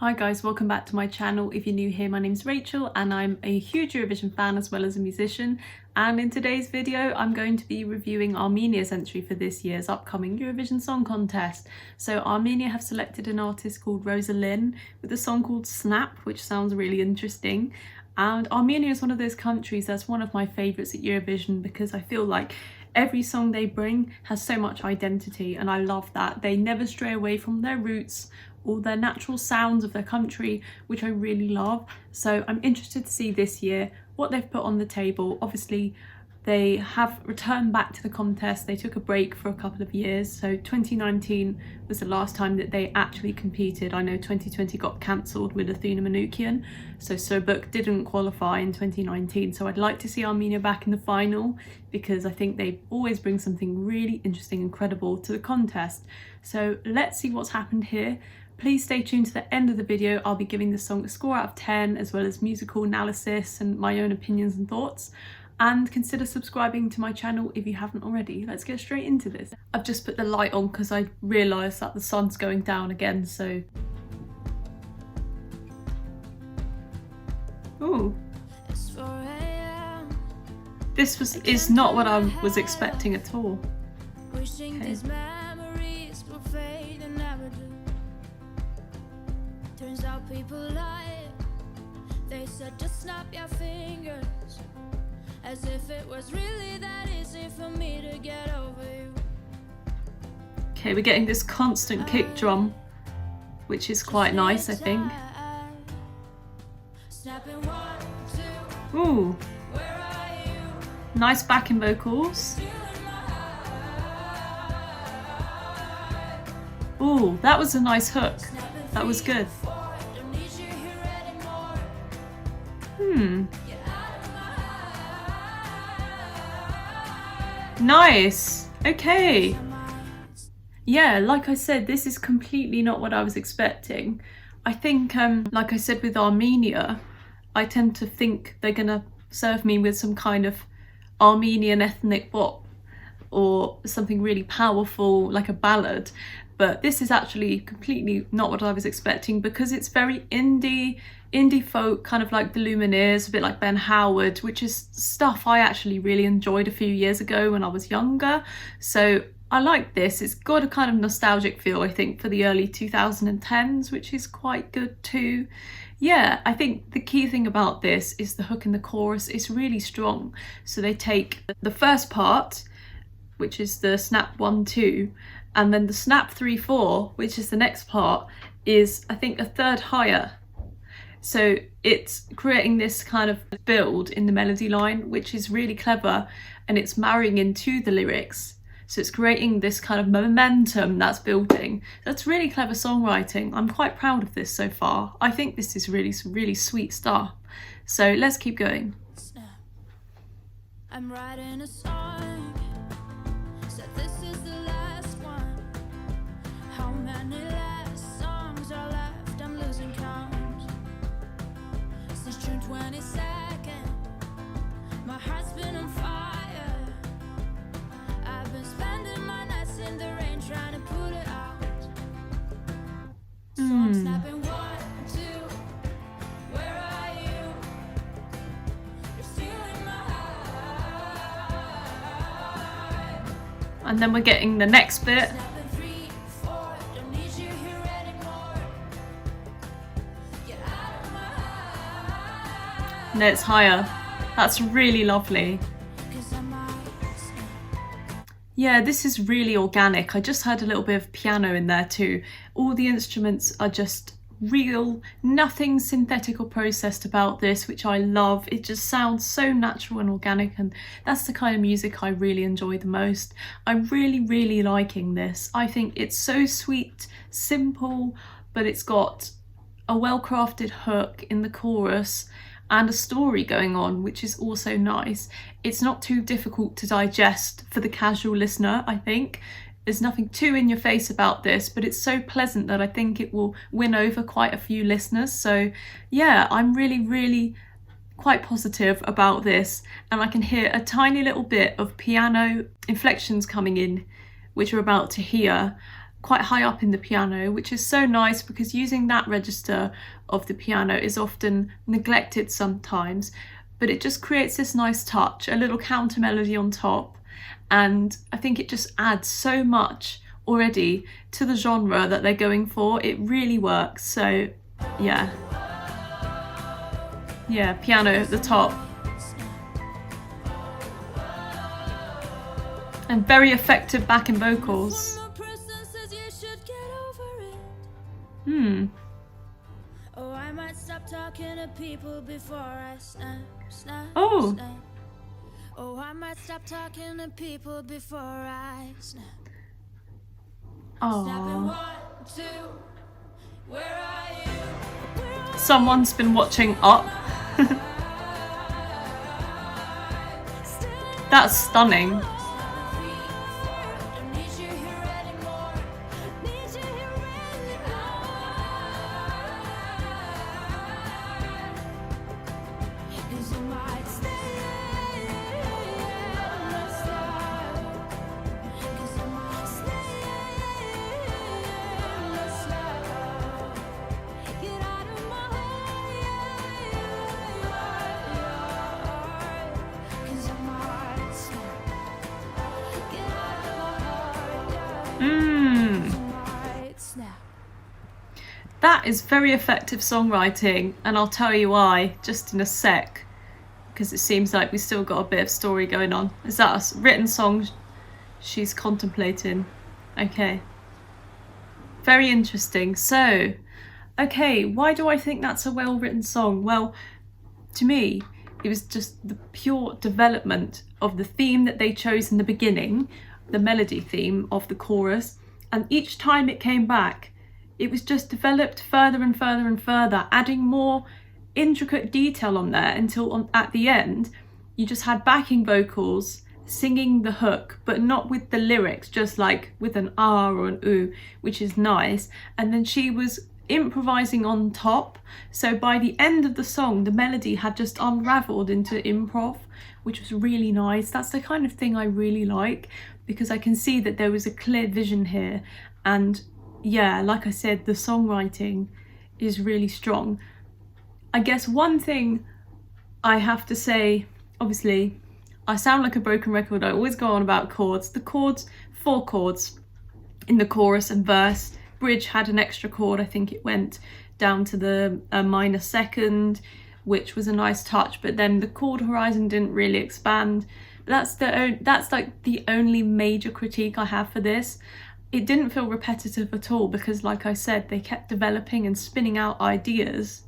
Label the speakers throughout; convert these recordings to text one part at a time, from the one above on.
Speaker 1: Hi guys, welcome back to my channel. If you're new here, my name's Rachel and I'm a huge Eurovision fan as well as a musician. And in today's video, I'm going to be reviewing Armenia's entry for this year's upcoming Eurovision Song Contest. So Armenia have selected an artist called Rosa Linn with a song called Snap, which sounds really interesting. And Armenia is one of those countries that's one of my favourites at Eurovision because I feel like every song they bring has so much identity and I love that. They never stray away from their roots or their natural sounds of their country, which I really love. So I'm interested to see this year what they've put on the table. Obviously, they have returned back to the contest. They took a break for a couple of years. So 2019 was the last time that they actually competed. I know 2020 got cancelled with Athena Manoukian, so Sobuk didn't qualify in 2019. So I'd like to see Armenia back in the final because I think they always bring something really interesting and credible to the contest. So let's see what's happened here. Please stay tuned to the end of the video. I'll be giving this song a score out of 10 as well as musical analysis and my own opinions and thoughts. And consider subscribing to my channel if you haven't already. Let's get straight into this. I've just put the light on because I realised that the sun's going down again, so... Ooh. This is not what I was expecting at all. Okay.
Speaker 2: Turns out people lie. They said just snap your fingers, as if it was really that easy for me to get over you.
Speaker 1: Okay, we're getting this constant kick drum, which is quite nice, I think. Ooh, nice backing vocals. Ooh, that was a nice hook. That was good. Nice. Okay. Yeah, like I said, this is completely not what I was expecting. I think, like I said with Armenia, I tend to think they're gonna serve me with some kind of Armenian ethnic bop or something really powerful like a ballad. But this is actually completely not what I was expecting because it's very indie folk, kind of like the Lumineers, a bit like Ben Howard, which is stuff I actually really enjoyed a few years ago when I was younger. So I like this. It's got a kind of nostalgic feel, I think, for the early 2010s, which is quite good too. Yeah, I think the key thing about this is the hook in the chorus is really strong. So they take the first part, which is the snap 1-2, and then the snap 3-4, which is the next part, is I think a third higher. So it's creating this kind of build in the melody line, which is really clever, and it's marrying into the lyrics. So it's creating this kind of momentum that's building. That's really clever songwriting. I'm quite proud of this so far. I think this is really, really sweet stuff. So let's keep going.
Speaker 2: I'm writing a song. Said this is the last one. How many last songs are left? I'm losing count. Since June 22nd, my heart's been on fire. I've been spending my nights in the rain trying to put it out. So I'm snapping 1, 2. Where are you? You're stealing my heart.
Speaker 1: And then we're getting the next bit.
Speaker 2: Snapping 3, 4. Don't need you here anymore. Get out of my heart.
Speaker 1: And it's higher. That's really lovely.
Speaker 2: 'Cause I'm out.
Speaker 1: Yeah, this is really organic. I just heard a little bit of piano in there too. All the instruments are just real, nothing synthetic or processed about this, which I love. It just sounds so natural and organic, and that's the kind of music I really enjoy the most. I'm really, really liking this. I think it's so sweet, simple, but it's got a well-crafted hook in the chorus and a story going on, which is also nice. It's not too difficult to digest for the casual listener, I think. There's nothing too in your face about this, but it's so pleasant that I think it will win over quite a few listeners. So yeah, I'm really, really quite positive about this. And I can hear a tiny little bit of piano inflections coming in, which we're about to hear. quite high up in the piano, which is so nice because using that register of the piano is often neglected sometimes, but it just creates this nice touch, a little counter melody on top, and I think it just adds so much already to the genre that they're going for. It really works. So yeah, piano at the top. And very effective backing vocals.
Speaker 2: Oh, I might stop talking to people before I snap.
Speaker 1: Oh.
Speaker 2: Snap. Oh, I might stop talking to people before I snap. Snapping, 1, 2, where are you?
Speaker 1: Someone's been watching Up. That's stunning. That is very effective songwriting, and I'll tell you why just in a sec, because it seems like we still got a bit of story going on. Is that a written song she's contemplating? Okay. Very interesting. So, okay, why do I think that's a well-written song? Well, to me, it was just the pure development of the theme that they chose in the beginning, the melody theme of the chorus, and each time it came back, it was just developed further and further and further, adding more intricate detail on there until at the end, you just had backing vocals singing the hook, but not with the lyrics, just like with an R or an oo, which is nice. And then she was improvising on top. So by the end of the song, the melody had just unraveled into improv, which was really nice. That's the kind of thing I really like, because I can see that there was a clear vision here. And yeah, like I said, the songwriting is really strong. I guess one thing I have to say, obviously, I sound like a broken record. I always go on about chords. The chords, 4 chords in the chorus and verse. Bridge had an extra chord. I think it went down to the minor second, which was a nice touch. But then the chord horizon didn't really expand. But that's like the only major critique I have for this. It didn't feel repetitive at all because, like I said, they kept developing and spinning out ideas,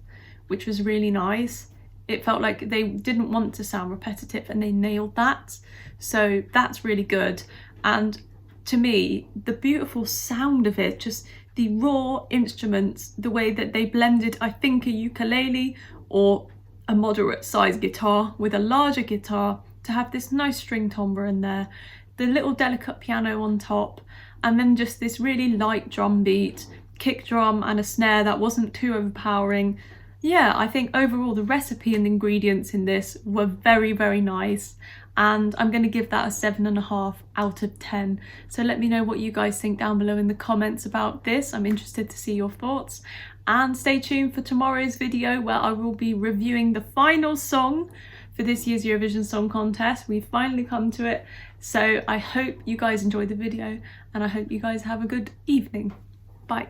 Speaker 1: which was really nice. It felt like they didn't want to sound repetitive and they nailed that. So that's really good. And to me, the beautiful sound of it, just the raw instruments, the way that they blended, I think, a ukulele or a moderate sized guitar with a larger guitar to have this nice string timbre in there, the little delicate piano on top, and then just this really light drum beat, kick drum and a snare that wasn't too overpowering. Yeah, I think overall the recipe and the ingredients in this were very, very nice. And I'm going to give that a 7.5 out of 10. So let me know what you guys think down below in the comments about this. I'm interested to see your thoughts. And stay tuned for tomorrow's video where I will be reviewing the final song for this year's Eurovision Song Contest. We've finally come to it. So I hope you guys enjoyed the video and I hope you guys have a good evening. Bye.